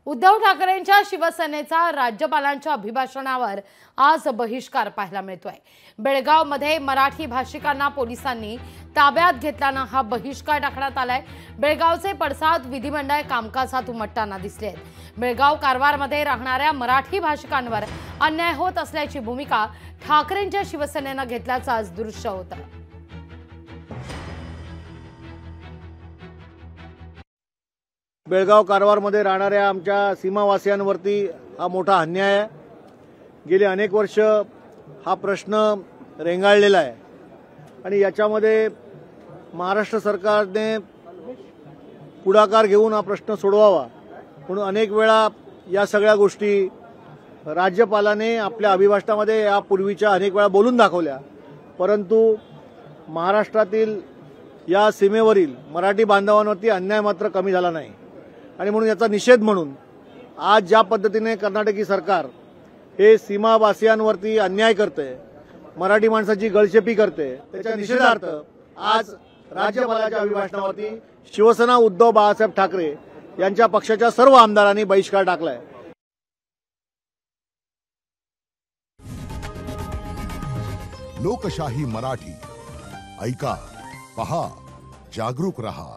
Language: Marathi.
उद्धव ठाकरेंच्या शिवसेनेचा राज्यपालांच्या अभिभाषणावर आज बहिष्कार पाहायला मिळतोय। बेळगावमध्ये मराठी भाषिकांना पोलिसांनी ताब्यात घेतल्यानं हा बहिष्कार टाकण्यात आलाय। बेळगावचे पडसाद विधिमंडळ कामकाजात उमटताना दिसले आहेत। बेळगाव कारवारमध्ये राहणाऱ्या मराठी भाषिकांवर अन्याय होत असल्याची भूमिका ठाकरेंच्या शिवसेनेनं घेतल्याचं आज दृश्य होतं। बेळगाव कारवारमध्ये राहणाऱ्या आमच्या सीमावासियांवरती हा मोठा अन्याय आहे। गेली अनेक वर्ष हा प्रश्न रेंगाळलेला आहे आणि याच्यामध्ये महाराष्ट्र सरकारने पुढाकार घेऊन हा प्रश्न सोडवावा म्हणून अनेक वेळा या सगळ्या गोष्टी राज्यपालाने आपल्या अभिभाषणामध्ये यापूर्वीच्या अनेक वेळा बोलून दाखवल्या, परंतु महाराष्ट्रातील या सीमेवरील मराठी बांधवांवरती अन्याय मात्र कमी झाला नाही आणि म्हणून याचा निषेध म्हणून आज ज्या पद्धतीने कर्नाटकी सरकार हे सीमावासियांवरती अन्याय करते, मराठी माणसाची गळचेपी करते, त्याच्या निषेधार्थ आज राज्यपालाच्या अभिभाषणावरती शिवसेना उद्धव बाळासाहेब ठाकरे यांच्या पक्षाच्या सर्व आमदारांनी बहिष्कार टाकलाय। लोकशाही मराठी ऐका, पहा, जागरूक रहा।